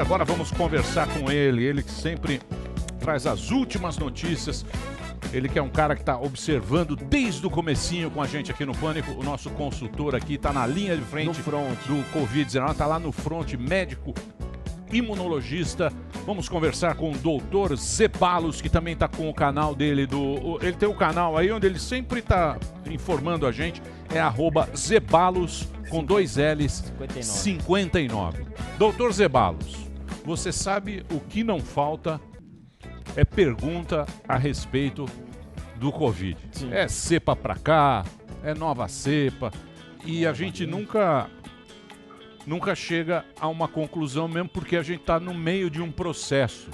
Agora vamos conversar com ele que sempre traz as últimas notícias. Ele que é um cara que está observando desde o comecinho com a gente aqui no Pânico. O nosso consultor aqui está na linha de frente do Covid-19, está lá no front, médico, imunologista. Vamos conversar com o doutor Zeballos, que também está com o canal dele. Ele tem um canal aí onde ele sempre está informando a gente. É @Zeballos, com 2 L's, 59. Doutor Zeballos, você sabe o que não falta é pergunta a respeito do Covid. Sim. É cepa pra cá, é nova cepa, e a gente nunca chega a uma conclusão, mesmo porque a gente está no meio de um processo.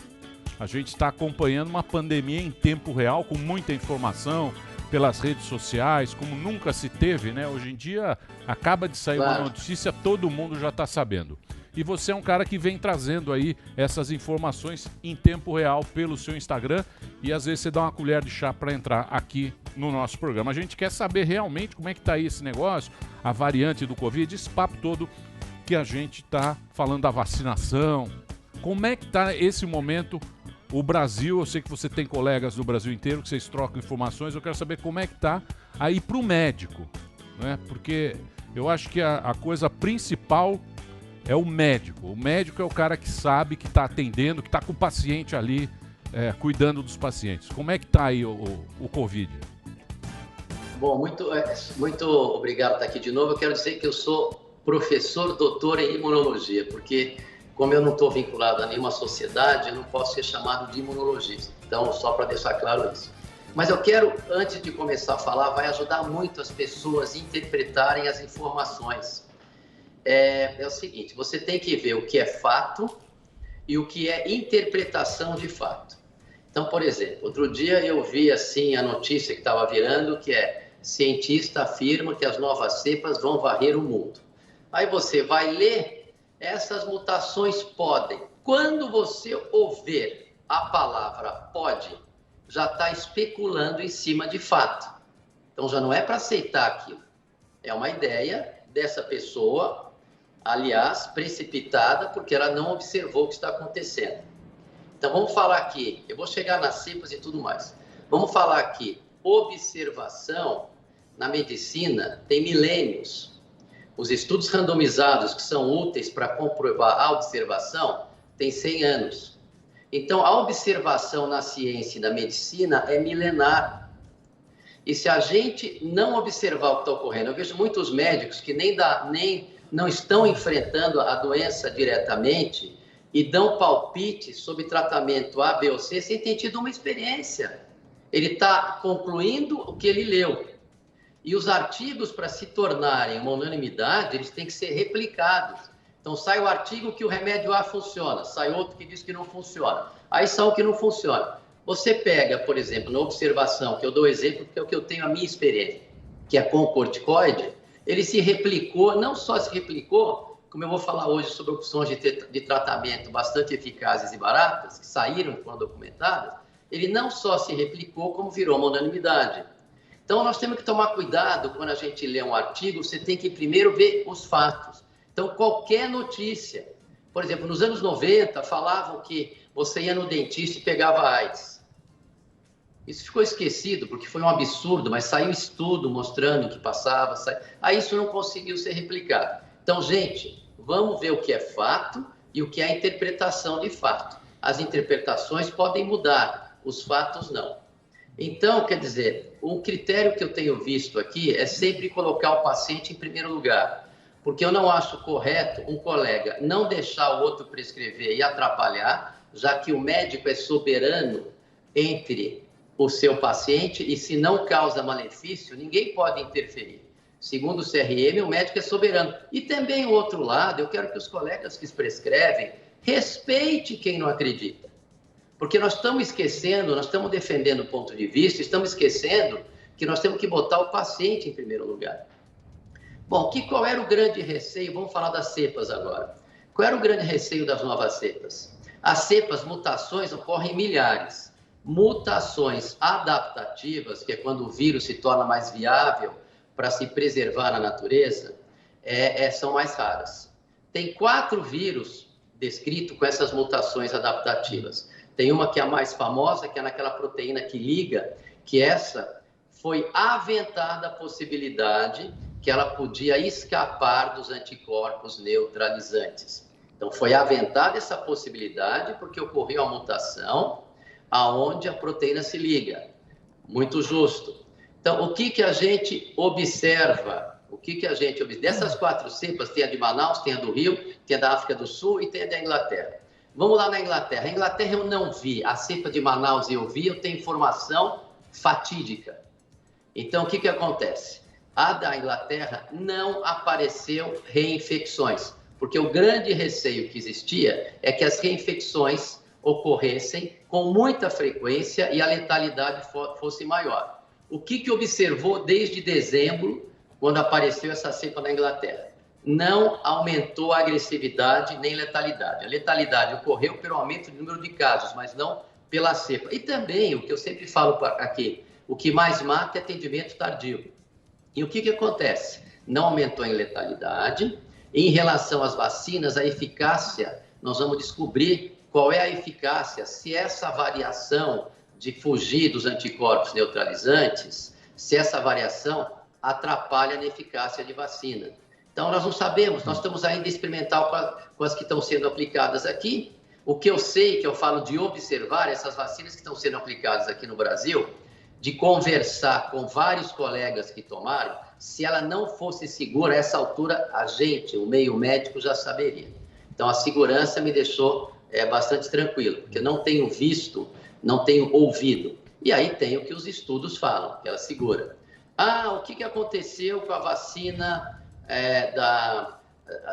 A gente está acompanhando uma pandemia em tempo real, com muita informação pelas redes sociais, como nunca se teve, né? Hoje em dia, acaba de sair uma notícia, todo mundo já está sabendo. E você é um cara que vem trazendo aí essas informações em tempo real pelo seu Instagram, e às vezes você dá uma colher de chá para entrar aqui no nosso programa. A gente quer saber realmente como é que está aí esse negócio, a variante do Covid, esse papo todo que a gente está falando da vacinação. Como é que está esse momento o Brasil? Eu sei que você tem colegas do Brasil inteiro, que vocês trocam informações. Eu quero saber como é que está aí para o médico, né? Porque eu acho que a coisa principal é o médico. O médico é o cara que sabe, que está atendendo, que está com o paciente ali, cuidando dos pacientes. Como é que está aí o Covid? Bom, muito obrigado por estar aqui de novo. Eu quero dizer que eu sou professor doutor em imunologia, porque como eu não estou vinculado a nenhuma sociedade, eu não posso ser chamado de imunologista. Então, só para deixar claro isso. Mas eu quero, antes de começar a falar, vai ajudar muito as pessoas a interpretarem as informações. É o seguinte, você tem que ver o que é fato e o que é interpretação de fato. Então, por exemplo, outro dia eu vi assim a notícia que estava virando, que é: cientista afirma que as novas cepas vão varrer o mundo. Aí você vai ler, essas mutações podem. Quando você ouvir a palavra pode, já está especulando em cima de fato. Então já não é para aceitar aquilo. É uma ideia dessa pessoa, aliás, precipitada, porque ela não observou o que está acontecendo. Então, vamos falar aqui, eu vou chegar nas cepas e tudo mais. Vamos falar aqui, observação na medicina tem milênios. Os estudos randomizados que são úteis para comprovar a observação têm 100 anos. Então, a observação na ciência e na medicina é milenar. E se a gente não observar o que está ocorrendo, eu vejo muitos médicos que nem não estão enfrentando a doença diretamente e dão palpite sobre tratamento A, B ou C sem ter tido uma experiência. Ele está concluindo o que ele leu. E os artigos, para se tornarem uma unanimidade, eles têm que ser replicados. Então, sai o artigo que o remédio A funciona, sai outro que diz que não funciona. Aí sai o que não funciona. Você pega, por exemplo, na observação, que eu dou exemplo, porque é o que eu tenho a minha experiência, que é com o corticoide, ele se replicou, não só se replicou, como eu vou falar hoje sobre opções de tratamento bastante eficazes e baratas, que saíram, foram documentadas, ele não só se replicou, como virou uma unanimidade. Então, nós temos que tomar cuidado quando a gente lê um artigo, você tem que primeiro ver os fatos. Então, qualquer notícia, por exemplo, nos anos 90, falavam que você ia no dentista e pegava AIDS. Isso ficou esquecido, porque foi um absurdo, mas saiu estudo mostrando que passava. Aí isso não conseguiu ser replicado. Então, gente, vamos ver o que é fato e o que é a interpretação de fato. As interpretações podem mudar, os fatos não. Então, quer dizer, o critério que eu tenho visto aqui é sempre colocar o paciente em primeiro lugar, porque eu não acho correto um colega não deixar o outro prescrever e atrapalhar, já que o médico é soberano entre o seu paciente e se não causa malefício, ninguém pode interferir. Segundo o CRM, o médico é soberano. E também o outro lado, eu quero que os colegas que prescrevem respeitem quem não acredita. Porque nós estamos esquecendo, nós estamos defendendo o ponto de vista, estamos esquecendo que nós temos que botar o paciente em primeiro lugar. Bom, qual era o grande receio? Vamos falar das cepas agora. Qual era o grande receio das novas cepas? As cepas, mutações, ocorrem em milhares. Mutações adaptativas, que é quando o vírus se torna mais viável para se preservar na natureza, são mais raras. Tem 4 vírus descrito com essas mutações adaptativas. Tem uma que é a mais famosa, que é naquela proteína que liga, que essa foi aventada a possibilidade que ela podia escapar dos anticorpos neutralizantes. Então, foi aventada essa possibilidade porque ocorreu a mutação aonde a proteína se liga. Muito justo. Então, o que a gente observa? Dessas 4 cepas, tem a de Manaus, tem a do Rio, tem a da África do Sul e tem a da Inglaterra. Vamos lá na Inglaterra. A Inglaterra eu não vi. A cepa de Manaus eu vi, eu tenho informação fatídica. Então, o que acontece? A da Inglaterra não apareceu reinfecções, porque o grande receio que existia é que as reinfecções ocorressem com muita frequência e a letalidade fosse maior. O que observou desde dezembro, quando apareceu essa cepa na Inglaterra? Não aumentou a agressividade nem letalidade. A letalidade ocorreu pelo aumento do número de casos, mas não pela cepa. E também, o que eu sempre falo aqui, o que mais mata é atendimento tardio. E o que acontece? Não aumentou em letalidade. Em relação às vacinas, a eficácia, nós vamos descobrir qual é a eficácia, se essa variação de fugir dos anticorpos neutralizantes, se essa variação atrapalha na eficácia de vacina. Então, nós não sabemos, nós estamos ainda experimental com as que estão sendo aplicadas aqui. O que eu sei, que eu falo de observar essas vacinas que estão sendo aplicadas aqui no Brasil, de conversar com vários colegas que tomaram, se ela não fosse segura, a essa altura, a gente, o meio médico, já saberia. Então, a segurança me deixou bastante tranquilo, porque não tenho visto, não tenho ouvido. E aí tem o que os estudos falam, que ela segura. O que aconteceu com a vacina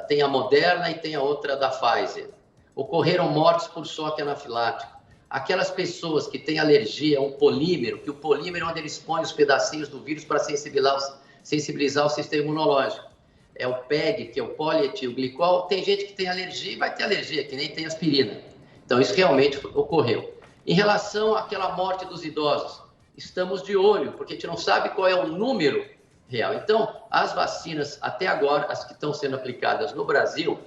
tem a Moderna e tem a outra da Pfizer. Ocorreram mortes por choque anafilático. Aquelas pessoas que têm alergia a um polímero, que o polímero é onde eles põem os pedacinhos do vírus para sensibilizar o sistema imunológico. É o PEG, que é o polietilglicol. Tem gente que tem alergia e vai ter alergia, que nem tem aspirina. Então, isso realmente ocorreu. Em relação àquela morte dos idosos, estamos de olho, porque a gente não sabe qual é o número real. Então, as vacinas, até agora, as que estão sendo aplicadas no Brasil,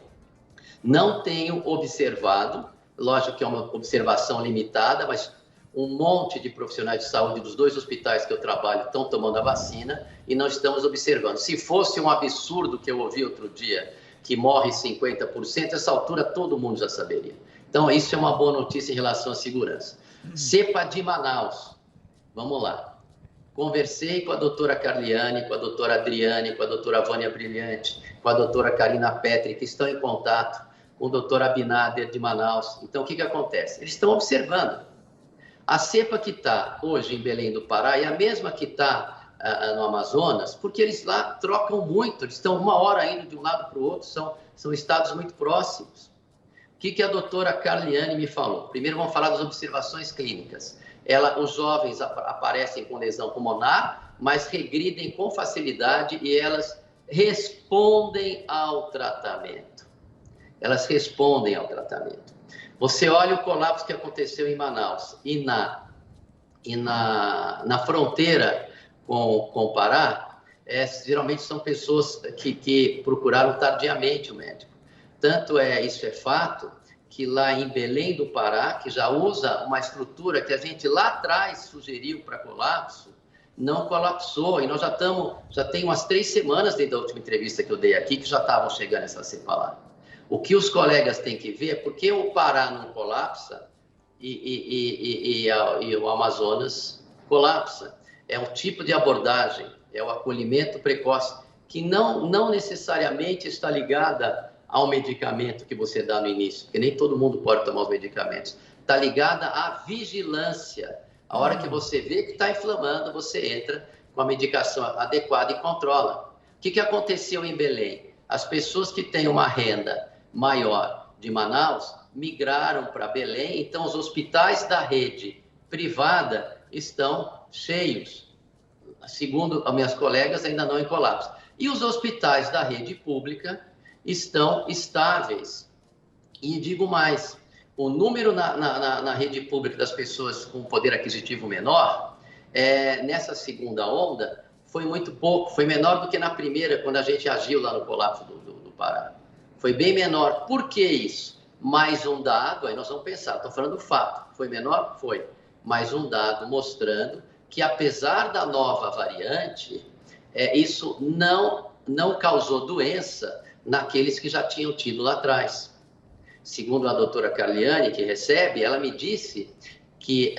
não tenho observado, lógico que é uma observação limitada, mas um monte de profissionais de saúde dos 2 hospitais que eu trabalho estão tomando a vacina e não estamos observando. Se fosse um absurdo que eu ouvi outro dia, que morre 50%, essa altura todo mundo já saberia. Então, isso é uma boa notícia em relação à segurança. Cepa de Manaus. Vamos lá. Conversei com a doutora Carliane, com a doutora Adriane, com a doutora Vânia Brilhante, com a doutora Karina Petri, que estão em contato com o doutor Abinader de Manaus. Então, o que acontece? Eles estão observando. A cepa que está hoje em Belém do Pará é a mesma que está no Amazonas, porque eles lá trocam muito, eles estão 1 hora indo de um lado para o outro, são estados muito próximos. O que a doutora Carliane me falou? Primeiro vamos falar das observações clínicas. Os jovens aparecem com lesão pulmonar, mas regridem com facilidade e elas respondem ao tratamento. Elas respondem ao tratamento. Você olha o colapso que aconteceu em Manaus e na fronteira com o Pará, geralmente são pessoas que procuraram tardiamente o médico. Tanto isso é fato que lá em Belém do Pará, que já usa uma estrutura que a gente lá atrás sugeriu para colapso, não colapsou. E nós já tem umas 3 semanas desde a última entrevista que eu dei aqui, que já estavam chegando essa cepa lá. O que os colegas têm que ver é por que o Pará não colapsa e o Amazonas colapsa. É um tipo de abordagem, é o acolhimento precoce, que não necessariamente está ligada ao medicamento que você dá no início, porque nem todo mundo pode tomar os medicamentos. Está ligada à vigilância. A hora que você vê que está inflamando, você entra com a medicação adequada e controla. O que aconteceu em Belém? As pessoas que têm uma renda maior de Manaus migraram para Belém, então os hospitais da rede privada estão cheios. Segundo as minhas colegas, ainda não em colapso. E os hospitais da rede pública estão estáveis. E digo mais, o número na rede pública das pessoas com poder aquisitivo menor, nessa segunda onda, foi muito pouco, foi menor do que na primeira, quando a gente agiu lá no colapso do Pará. Foi bem menor. Por que isso? mais um dado, aí nós vamos pensar, estou falando do fato, foi menor? Foi. Mais um dado mostrando que, apesar da nova variante, isso não causou doença naqueles que já tinham tido lá atrás. Segundo a doutora Carliane, que recebe, ela me disse que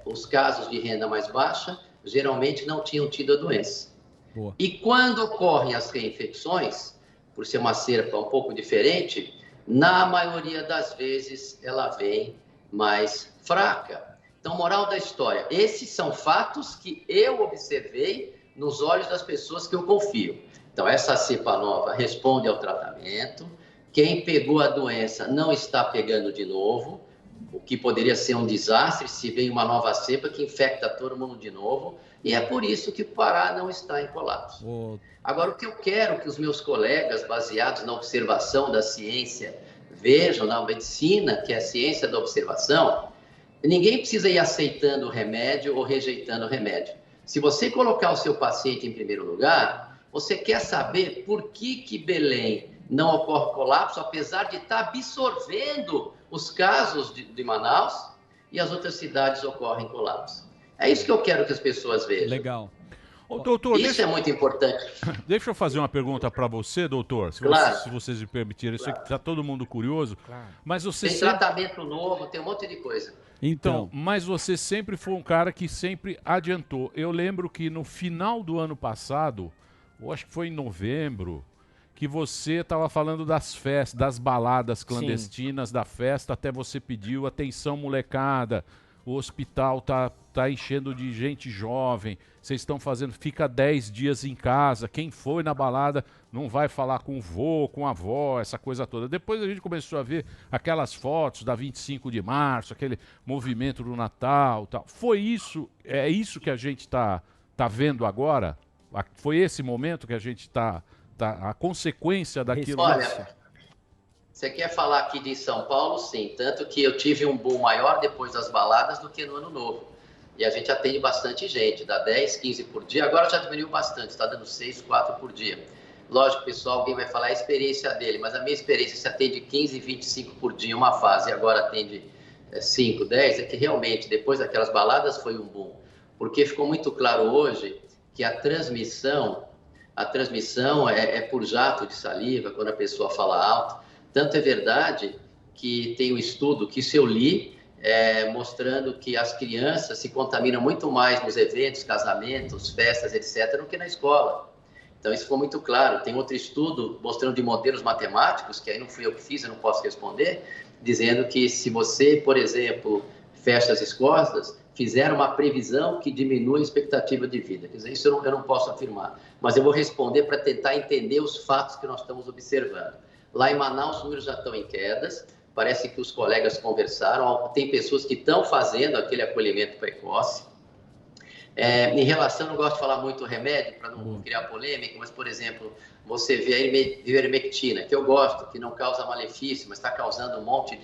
os casos de renda mais baixa geralmente não tinham tido a doença. Boa. E quando ocorrem as reinfecções, por ser uma cepa um pouco diferente, na maioria das vezes ela vem mais fraca. Então, moral da história, esses são fatos que eu observei nos olhos das pessoas que eu confio. Então, essa cepa nova responde ao tratamento, quem pegou a doença não está pegando de novo, o que poderia ser um desastre se vem uma nova cepa que infecta todo mundo de novo, e é por isso que o Pará não está em colapso. Agora, o que eu quero que os meus colegas, baseados na observação da ciência, vejam na medicina, que é a ciência da observação, ninguém precisa ir aceitando o remédio ou rejeitando o remédio. Se você colocar o seu paciente em primeiro lugar, você quer saber por que Belém não ocorre colapso, apesar de estar absorvendo os casos de Manaus e as outras cidades ocorrem colapso. É isso que eu quero que as pessoas vejam. Legal. Ô, doutor, isso é muito importante. Deixa eu fazer uma pergunta para você, doutor, se vocês me permitirem. Eu sei que está todo mundo curioso, mas você tem tratamento novo, tem um monte de coisa. Então, mas você sempre foi um cara que sempre adiantou. Eu lembro que no final do ano passado, eu acho que foi em novembro, que você estava falando das festas, das baladas clandestinas, da festa, até você pediu atenção, molecada, o hospital tá enchendo de gente jovem, vocês estão fazendo, fica 10 dias em casa, quem foi na balada não vai falar com o vô, com a avó, essa coisa toda. Depois a gente começou a ver aquelas fotos da 25 de março, aquele movimento do Natal, tal. Foi isso, é isso que a gente tá vendo agora? Foi esse momento que a gente a consequência daquilo? Olha, você quer falar aqui de São Paulo? Sim, tanto que eu tive um boom maior depois das baladas do que no Ano Novo. E a gente atende bastante gente, dá 10, 15 por dia. Agora já diminuiu bastante, está dando 6, 4 por dia. Lógico, pessoal, alguém vai falar a experiência dele, mas a minha experiência, se atende 15, 25 por dia uma fase e agora atende 5, 10, é que realmente depois daquelas baladas foi um boom. Porque ficou muito claro hoje que a transmissão é por jato de saliva, quando a pessoa fala alto. Tanto é verdade que tem um estudo, que isso eu li, mostrando que as crianças se contaminam muito mais nos eventos, casamentos, festas, etc., do que na escola. Então, isso ficou muito claro. Tem outro estudo mostrando de modelos matemáticos, que aí não fui eu que fiz, eu não posso responder, dizendo que se você, por exemplo, fecha as escolas, fizeram uma previsão que diminui a expectativa de vida. Quer dizer, isso eu não posso afirmar, mas eu vou responder para tentar entender os fatos que nós estamos observando. Lá em Manaus, os números já estão em quedas, parece que os colegas conversaram, tem pessoas que estão fazendo aquele acolhimento precoce. Em relação, não gosto de falar muito remédio, para não criar polêmica, mas, por exemplo, você vê a ivermectina, que eu gosto, que não causa malefício, mas está causando um monte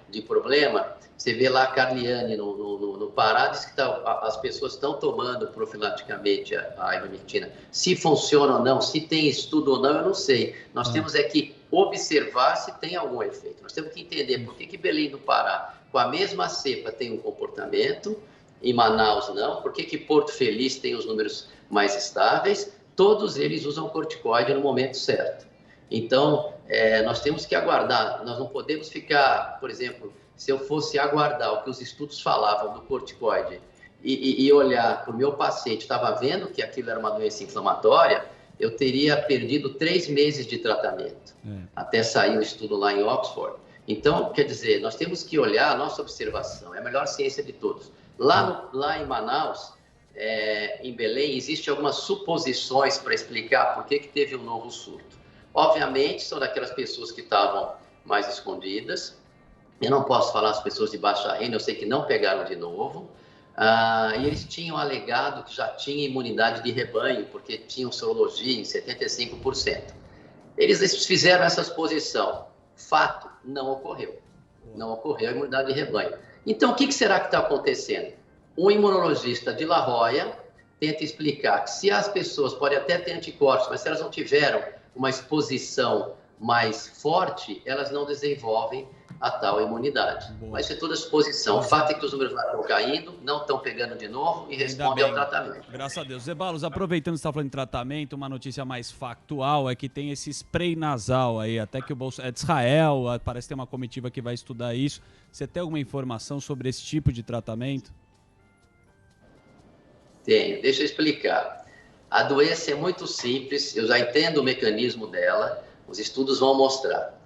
de problema. Você vê lá a Carliane no Pará, diz que as pessoas estão tomando profilaticamente a ivermectina. Se funciona ou não, se tem estudo ou não, eu não sei. Nós temos que observar se tem algum efeito. Nós temos que entender por que Belém do Pará, com a mesma cepa, tem um comportamento, em Manaus não, por que Porto Feliz tem os números mais estáveis. Todos eles usam corticoide no momento certo. Então, nós temos que aguardar, nós não podemos ficar, por exemplo, se eu fosse aguardar o que os estudos falavam do corticoide e olhar para o meu paciente, estava vendo que aquilo era uma doença inflamatória, eu teria perdido 3 meses de tratamento, até sair o estudo lá em Oxford. Então, quer dizer, nós temos que olhar a nossa observação, é a melhor ciência de todos. Lá em Manaus, em Belém, existem algumas suposições para explicar por que teve um novo surto. Obviamente, são daquelas pessoas que estavam mais escondidas. Eu não posso falar as pessoas de baixa renda, eu sei que não pegaram de novo. E eles tinham alegado que já tinha imunidade de rebanho, porque tinham sorologia em 75%. Eles fizeram essa suposição. Fato, não ocorreu. Não ocorreu a imunidade de rebanho. Então, o que será que está acontecendo? Um imunologista de La Jolla tenta explicar que se as pessoas podem até ter anticorpos, mas se elas não tiveram uma exposição mais forte, elas não desenvolvem a tal imunidade. Mas isso é toda suposição. O fato é que os números lá estão caindo, não estão pegando de novo e respondem ao tratamento. Graças a Deus. Zeballos, aproveitando que você está falando de tratamento, uma notícia mais factual é que tem esse spray nasal aí, até que o é de Israel, parece que tem uma comitiva que vai estudar isso. Você tem alguma informação sobre esse tipo de tratamento? Tenho, deixa eu explicar. A doença é muito simples, eu já entendo o mecanismo dela, os estudos vão mostrar.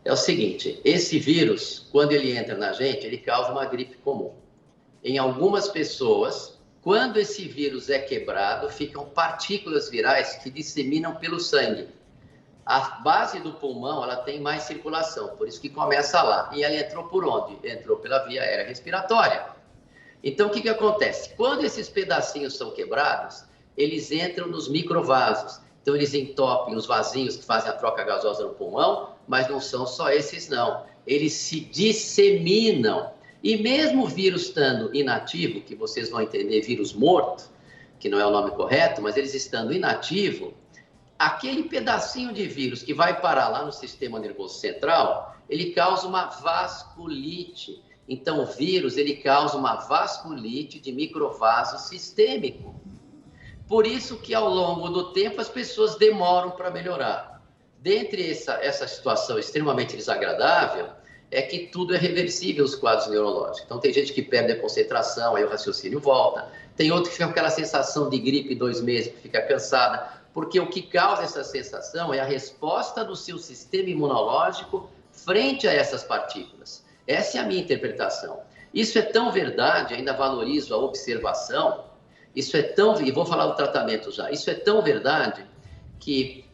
É o seguinte, esse vírus, quando ele entra na gente, ele causa uma gripe comum. Em algumas pessoas, quando esse vírus é quebrado, ficam partículas virais que disseminam pelo sangue. A base do pulmão, ela tem mais circulação, por isso que começa lá. E ela entrou por onde? Entrou pela via aérea respiratória. Então, o que acontece? Quando esses pedacinhos são quebrados, eles entram nos microvasos. Então, eles entopem os vasinhos que fazem a troca gasosa no pulmão, mas não são só esses, não. Eles se disseminam. E mesmo o vírus estando inativo, que vocês vão entender, vírus morto, que não é o nome correto, mas eles estando inativo, aquele pedacinho de vírus que vai parar lá no sistema nervoso central, ele causa uma vasculite. Então, o vírus, ele causa uma vasculite de microvaso sistêmico. Por isso que, ao longo do tempo, as pessoas demoram para melhorar. Dentre essa situação extremamente desagradável, é que tudo é reversível, os quadros neurológicos. Então, tem gente que perde a concentração, aí o raciocínio volta. Tem outro que fica com aquela sensação de gripe 2 meses, que fica cansada, porque o que causa essa sensação é a resposta do seu sistema imunológico frente a essas partículas. Essa é a minha interpretação. Isso é tão verdade, ainda valorizo a observação, isso é tão... E vou falar do tratamento já. Isso é tão verdade que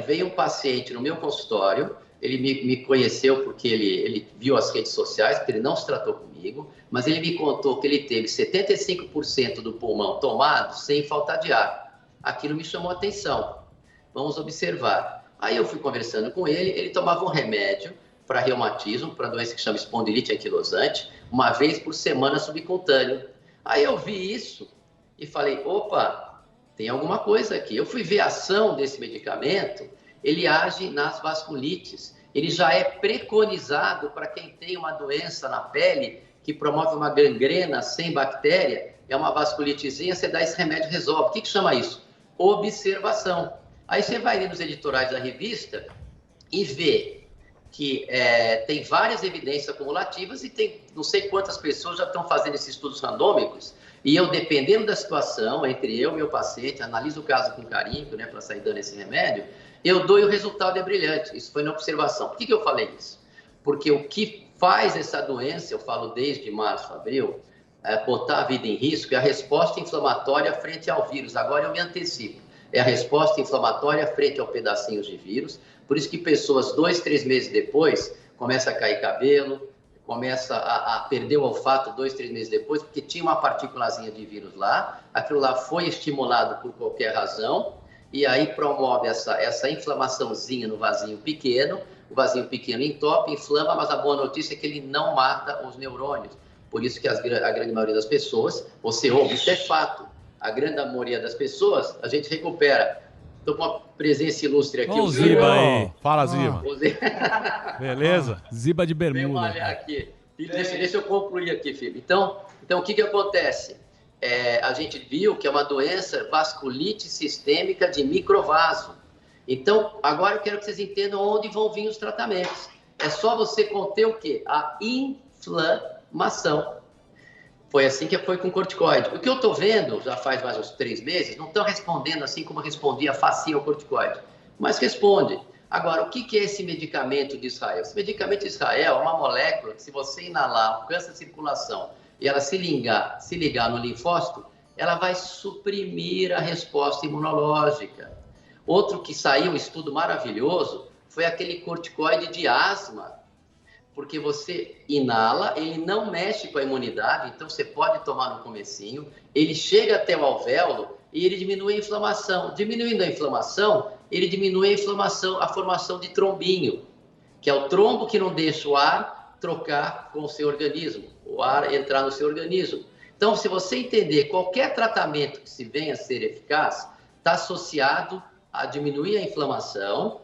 veio um paciente no meu consultório, ele me conheceu porque ele viu as redes sociais, porque ele não se tratou comigo, mas ele me contou que ele teve 75% do pulmão tomado sem falta de ar. Aquilo me chamou a atenção. Vamos observar. Aí eu fui conversando com ele, ele tomava um remédio para reumatismo, para doença que chama espondilite anquilosante, uma vez por semana subcutâneo. Aí eu vi isso e falei, opa, tem alguma coisa aqui. Eu fui ver a ação desse medicamento, ele age nas vasculites. Ele já é preconizado para quem tem uma doença na pele que promove uma gangrena sem bactéria, é uma vasculitezinha, você dá esse remédio e resolve. O que chama isso? Observação. Aí você vai ler nos editoriais da revista e vê que tem várias evidências acumulativas e tem não sei quantas pessoas já estão fazendo esses estudos randômicos e eu, dependendo da situação, entre eu e meu paciente, analiso o caso com carinho, né, para sair dando esse remédio, eu dou e o resultado é brilhante. Isso foi na observação. Por que eu falei isso? Porque o que faz essa doença, eu falo desde março, abril, botar a vida em risco é a resposta inflamatória frente ao vírus. Agora eu me antecipo. É a resposta inflamatória frente ao pedacinhos de vírus. Por isso que pessoas 2, 3 meses depois começa a cair cabelo, começa a perder o olfato 2, 3 meses depois, porque tinha uma partículazinha de vírus lá, aquilo lá foi estimulado por qualquer razão, e aí promove essa inflamaçãozinha no vasinho pequeno, o vasinho pequeno entope, inflama, mas a boa notícia é que ele não mata os neurônios. Por isso que a grande maioria das pessoas, você ouve, isso é fato, a grande maioria das pessoas, a gente recupera. Estou com uma presença ilustre aqui. O Ziba aí. Fala, Ziba. Beleza? Ziba de bermuda. Vem olhar aqui. Deixa eu concluir aqui, filho. Então o que acontece? A gente viu que é uma doença vasculite sistêmica de microvaso. Então, agora eu quero que vocês entendam onde vão vir os tratamentos. É só você conter o quê? A inflamação. Foi assim que foi com corticoide. O que eu estou vendo, já faz mais uns 3 meses, não estão respondendo assim como respondia facinho ao corticoide, mas responde. Agora, o que é esse medicamento de Israel? Esse medicamento de Israel é uma molécula que, se você inalar, alcança a circulação e ela se ligar no linfócito, ela vai suprimir a resposta imunológica. Outro que saiu, um estudo maravilhoso, foi aquele corticoide de asma, porque você inala, ele não mexe com a imunidade, então você pode tomar no comecinho, ele chega até o alvéolo e ele diminui a inflamação. Diminuindo a inflamação, ele diminui a formação de trombinho, que é o trombo que não deixa o ar trocar com o seu organismo, o ar entrar no seu organismo. Então, se você entender qualquer tratamento que se venha a ser eficaz, está associado a diminuir a inflamação,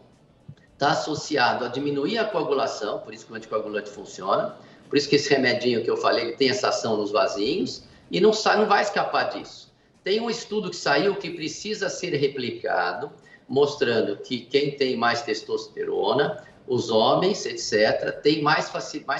está associado a diminuir a coagulação, por isso que o anticoagulante funciona, por isso que esse remedinho que eu falei, ele tem essa ação nos vasinhos, e não vai escapar disso. Tem um estudo que saiu que precisa ser replicado, mostrando que quem tem mais testosterona, os homens, etc., tem mais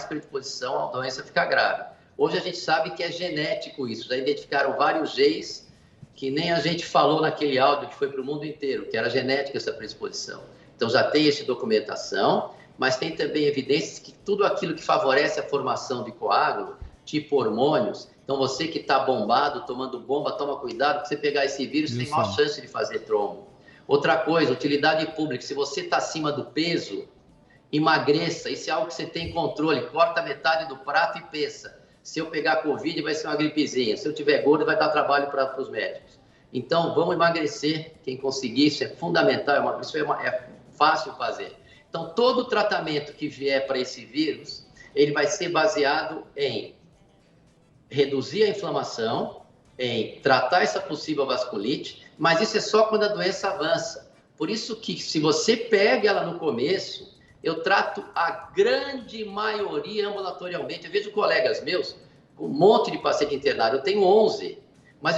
predisposição à doença ficar grave. Hoje a gente sabe que é genético isso, já identificaram vários genes que nem a gente falou naquele áudio que foi para o mundo inteiro, que era genética essa predisposição. Então já tem essa documentação, mas tem também evidências que tudo aquilo que favorece a formação de coágulo, tipo hormônios, então você que está bombado, tomando bomba, toma cuidado, porque você pegar esse vírus, tem maior chance de fazer trombo. Outra coisa, utilidade pública, se você está acima do peso, emagreça, isso é algo que você tem controle, corta metade do prato e pensa, se eu pegar Covid vai ser uma gripezinha, se eu tiver gordo vai dar trabalho para os médicos. Então vamos emagrecer, quem conseguir, isso é fundamental, isso é fácil fazer. Então todo tratamento que vier para esse vírus, ele vai ser baseado em reduzir a inflamação, em tratar essa possível vasculite, mas isso é só quando a doença avança. Por isso que se você pega ela no começo, eu trato a grande maioria ambulatorialmente. Eu vejo colegas meus com um monte de paciente internado, eu tenho 11, mas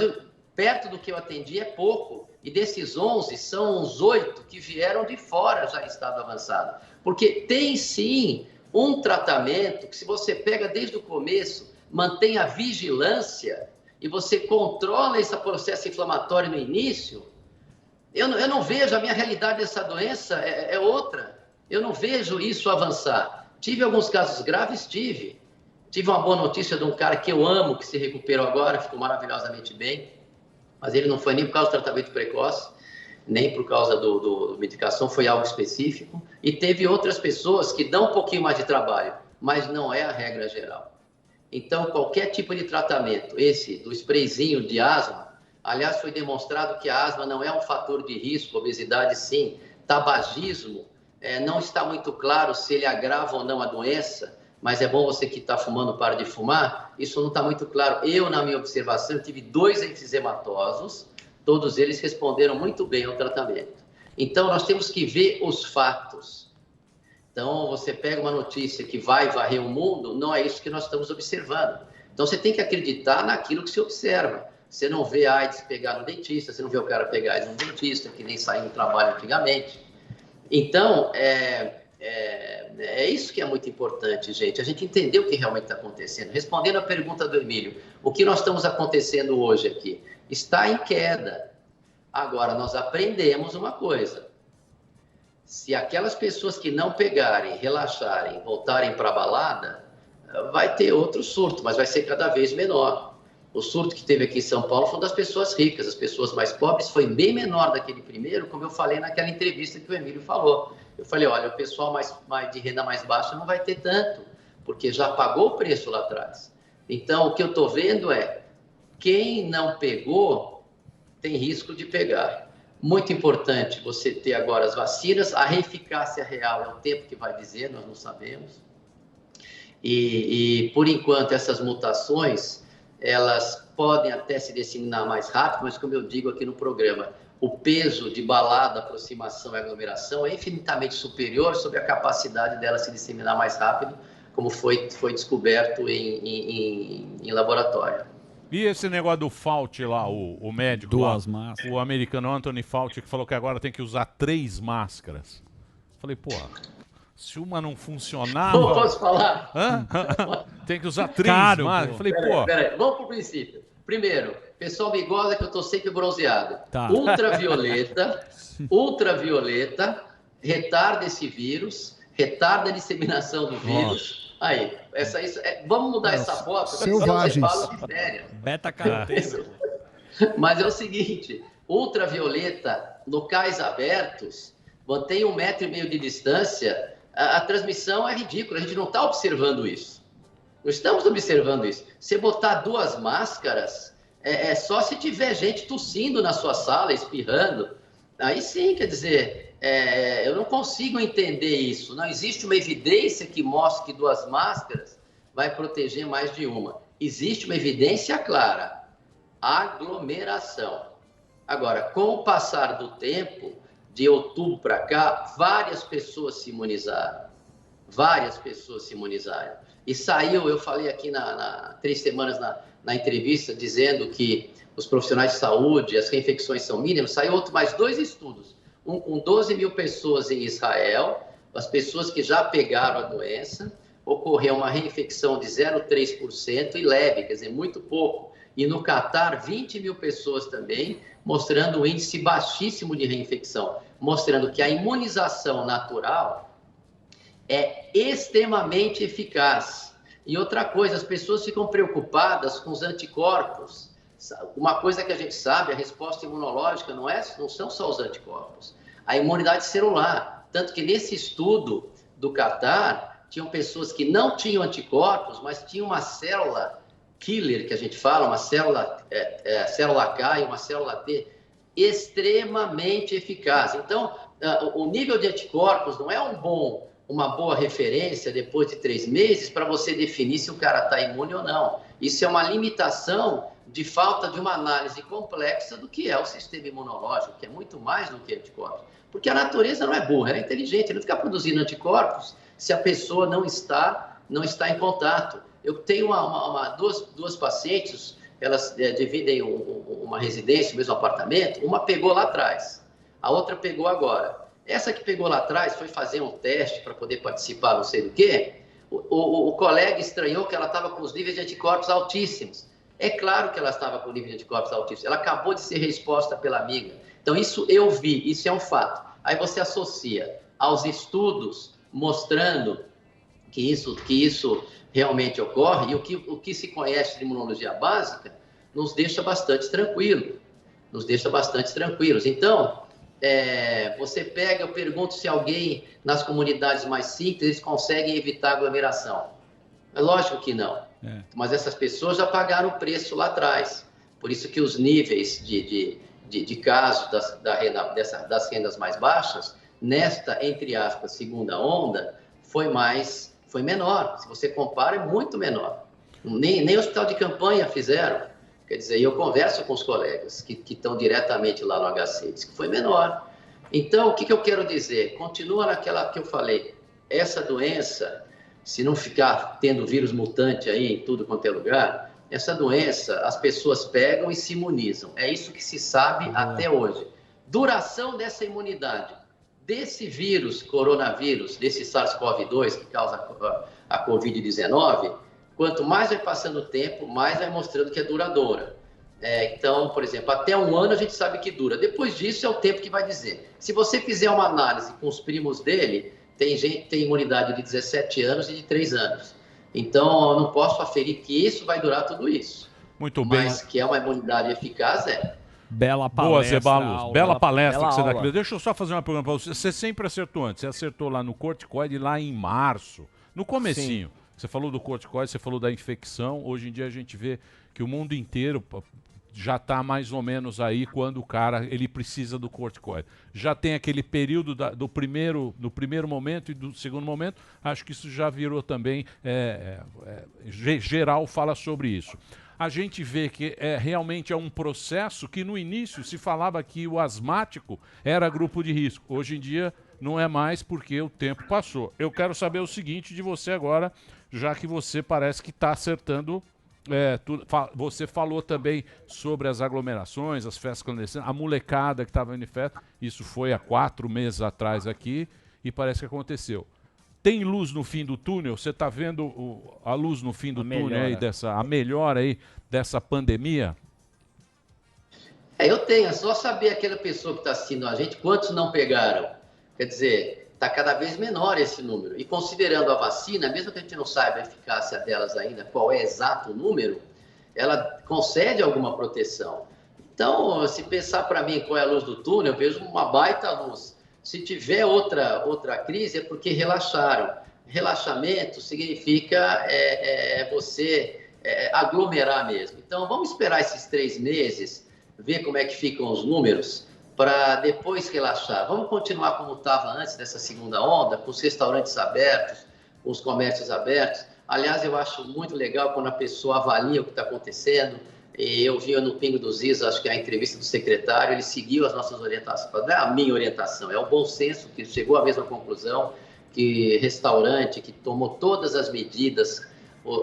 perto do que eu atendi é pouco. E desses 11, são uns 8 que vieram de fora já em estado avançado. Porque tem sim um tratamento que se você pega desde o começo, mantém a vigilância e você controla esse processo inflamatório no início, eu não vejo, a minha realidade dessa doença é outra. Eu não vejo isso avançar. Tive alguns casos graves? Tive. Tive uma boa notícia de um cara que eu amo, que se recuperou agora, ficou maravilhosamente bem, mas ele não foi nem por causa do tratamento precoce, nem por causa da medicação, foi algo específico. E teve outras pessoas que dão um pouquinho mais de trabalho, mas não é a regra geral. Então, qualquer tipo de tratamento, esse do sprayzinho de asma, aliás, foi demonstrado que a asma não é um fator de risco, obesidade sim, tabagismo, não está muito claro se ele agrava ou não a doença, mas é bom você que está fumando parar de fumar, isso não está muito claro. Eu, na minha observação, tive 2 enfisемatosos, todos eles responderam muito bem ao tratamento. Então, nós temos que ver os fatos. Então, você pega uma notícia que vai varrer o mundo, não é isso que nós estamos observando. Então, você tem que acreditar naquilo que se observa. Você não vê a AIDS pegar no dentista, você não vê o cara pegar AIDS no dentista, que nem saiu no trabalho antigamente. Então, é isso que é muito importante, gente. A gente entender o que realmente está acontecendo. Respondendo a pergunta do Emílio, o que nós estamos acontecendo hoje aqui? Está em queda. Agora, nós aprendemos uma coisa. Se aquelas pessoas que não pegarem, relaxarem, voltarem para a balada, vai ter outro surto, mas vai ser cada vez menor. O surto que teve aqui em São Paulo foi das pessoas ricas, as pessoas mais pobres foi bem menor daquele primeiro, como eu falei naquela entrevista que o Emílio falou. Eu falei, olha, o pessoal de renda mais baixa não vai ter tanto, porque já pagou o preço lá atrás. Então, o que eu estou vendo é, quem não pegou, tem risco de pegar. Muito importante você ter agora as vacinas, a eficácia real é o tempo que vai dizer, nós não sabemos. E por enquanto, essas mutações, elas podem até se disseminar mais rápido, mas como eu digo aqui no programa, o peso de balada, aproximação e aglomeração é infinitamente superior sobre a capacidade dela se disseminar mais rápido, como foi descoberto em laboratório. E esse negócio do Fauci lá, o médico Duas lá, máscaras. o americano Anthony Fauci, que falou que agora tem que usar 3 máscaras. Falei, pô, se uma não funcionava... Não posso falar? Hã? Tem que usar 3 Caro, máscaras. Falei, pô... Peraí, vamos pro princípio. Primeiro, pessoal me goza que eu tô sempre bronzeado. Tá. Ultravioleta, retarda esse vírus, retarda a disseminação do vírus. Aí, vamos mudar essa foto, selvagens. Eu falo de sério. Beta-caroteno. Mas é o seguinte, ultravioleta, locais abertos, mantém 1,5 metro de distância, a transmissão é ridícula, a gente não está observando isso. Não estamos observando isso. Se botar 2 máscaras, é só se tiver gente tossindo na sua sala, espirrando. Aí sim, quer dizer... eu não consigo entender isso. Não existe uma evidência que mostre que 2 máscaras vai proteger mais de uma. Existe uma evidência clara. Aglomeração. Agora, com o passar do tempo, de outubro para cá, várias pessoas se imunizaram. Várias pessoas se imunizaram. E saiu, eu falei aqui 3 semanas na entrevista, dizendo que os profissionais de saúde, as reinfecções são mínimas, saiu mais 2 estudos. Um com 12 mil pessoas em Israel, as pessoas que já pegaram a doença, ocorreu uma reinfecção de 0,3% e leve, quer dizer, muito pouco. E no Catar, 20 mil pessoas também, mostrando um índice baixíssimo de reinfecção, mostrando que a imunização natural é extremamente eficaz. E outra coisa, as pessoas ficam preocupadas com os anticorpos. Uma coisa que a gente sabe, a resposta imunológica não são só os anticorpos, a imunidade celular. Tanto que nesse estudo do Catar, tinham pessoas que não tinham anticorpos, mas tinham uma célula killer, que a gente fala, uma célula, célula K e uma célula T, extremamente eficaz. Então, o nível de anticorpos não é uma boa referência depois de 3 meses para você definir se o cara está imune ou não. Isso é uma limitação de falta de uma análise complexa do que é o sistema imunológico, que é muito mais do que anticorpos. Porque a natureza não é burra, ela é inteligente, ela não fica produzindo anticorpos se a pessoa não está em contato. Eu tenho duas pacientes, elas dividem uma residência, o mesmo apartamento, uma pegou lá atrás, a outra pegou agora. Essa que pegou lá atrás foi fazer um teste para poder participar, não sei do quê. O colega estranhou que ela estava com os níveis de anticorpos altíssimos. É claro que ela estava com nível de anticorpos altíssimos. Ela acabou de ser resposta pela amiga. Então, isso eu vi, isso é um fato. Aí você associa aos estudos mostrando que isso realmente ocorre, e o que se conhece de imunologia básica nos deixa bastante tranquilos. Então, você pega, eu pergunto se alguém nas comunidades mais simples, eles conseguem evitar aglomeração. É lógico que não. Mas essas pessoas já pagaram o preço lá atrás. Por isso que os níveis de casos das rendas mais baixas, nesta, entre aspas, segunda onda, foi menor. Se você compara, é muito menor. Nem hospital de campanha fizeram. Quer dizer, eu converso com os colegas que estão diretamente lá no HC, diz que foi menor. Então, o que eu quero dizer? Continua naquela que eu falei. Essa doença, se não ficar tendo vírus mutante aí em tudo quanto é lugar, essa doença as pessoas pegam e se imunizam. É isso que se sabe até hoje. Duração dessa imunidade, desse vírus, coronavírus, desse SARS-CoV-2 que causa a Covid-19, quanto mais vai passando o tempo, mais vai mostrando que é duradoura. Então, por exemplo, até 1 ano a gente sabe que dura. Depois disso é o tempo que vai dizer. Se você fizer uma análise com os primos dele, tem gente que tem imunidade de 17 anos e de 3 anos. Então, eu não posso aferir que isso vai durar tudo isso. Muito bem. Mas que é uma imunidade eficaz, Bela palestra. Boa, Zeballos. Bela palestra bela que você dá aula. aqui. Deixa eu só fazer uma pergunta para você. Você sempre acertou antes. Você acertou lá no corticoide, lá em março. No comecinho. Sim. Você falou do corticoide, você falou da infecção. Hoje em dia a gente vê que o mundo inteiro já está mais ou menos aí quando o cara ele precisa do corticoide. Já tem aquele período do primeiro momento e do segundo momento. Acho que isso já virou também... geral fala sobre isso. A gente vê que realmente é um processo que no início se falava que o asmático era grupo de risco. Hoje em dia não é mais porque o tempo passou. Eu quero saber o seguinte de você agora, já que você parece que está acertando tudo. Você falou também sobre as aglomerações, as festas clandestinas, a molecada que estava em festa. Isso foi há 4 meses atrás aqui e parece que aconteceu. Tem luz no fim do túnel? Você está vendo a luz no fim do túnel aí, a melhora aí dessa pandemia? Eu tenho, é só saber aquela pessoa que está assistindo a gente, quantos não pegaram. Quer dizer, está cada vez menor esse número. E considerando a vacina, mesmo que a gente não saiba a eficácia delas ainda, qual é exato o número, ela concede alguma proteção. Então, se pensar para mim qual é a luz do túnel, eu vejo uma baita luz. Se tiver outra crise, é porque relaxaram. Relaxamento significa você aglomerar mesmo. Então, vamos esperar esses 3 meses, ver como é que ficam os números, para depois relaxar. Vamos continuar como estava antes dessa segunda onda, com os restaurantes abertos, com os comércios abertos. Aliás, eu acho muito legal quando a pessoa avalia o que está acontecendo, E eu vi no Pingo dos Is, acho que a entrevista do secretário, ele seguiu as nossas orientações. Não é a minha orientação, é o bom senso que chegou à mesma conclusão, que restaurante, que tomou todas as medidas,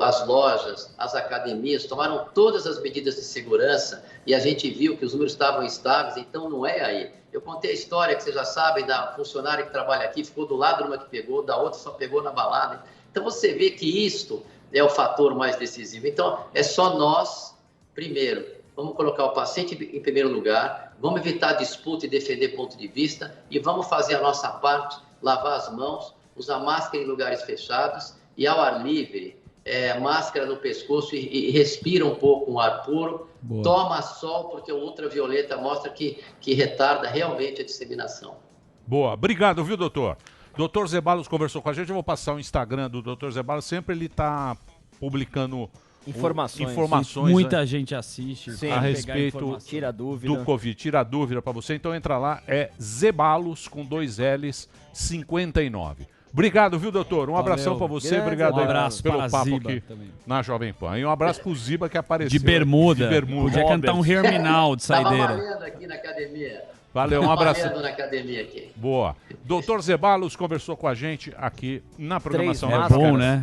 as lojas, as academias, tomaram todas as medidas de segurança e a gente viu que os números estavam estáveis, então não é aí. Eu contei a história que vocês já sabem da funcionária que trabalha aqui, ficou do lado de uma que pegou, da outra só pegou na balada. Então você vê que isto é o fator mais decisivo. Então é só nós, primeiro, vamos colocar o paciente em primeiro lugar, vamos evitar disputa e defender ponto de vista e vamos fazer a nossa parte, lavar as mãos, usar máscara em lugares fechados e ao ar livre, máscara no pescoço e respira um pouco um ar puro. Boa. Toma sol, porque o ultravioleta mostra que retarda realmente a disseminação. Boa, obrigado, viu, doutor? Doutor Zeballos conversou com a gente, eu vou passar o Instagram do doutor Zeballos, sempre ele está publicando informações. Muita gente assiste. Sim, a respeito tira dúvida. do Covid. Tira dúvida para você, então entra lá, é Zeballos com 2 L's 59. Obrigado, viu, doutor? Um abração para você. Grande, obrigado um abraço pelo papo Ziba aqui também. na Jovem Pan. E um abraço pro Ziba que apareceu. De bermuda. Robert. Podia cantar um Herminal de saideira. Tava malhando aqui na academia. Valeu, um abraço. Malhando na academia aqui. Boa. Doutor Zeballos conversou com a gente aqui na programação. É bom, né?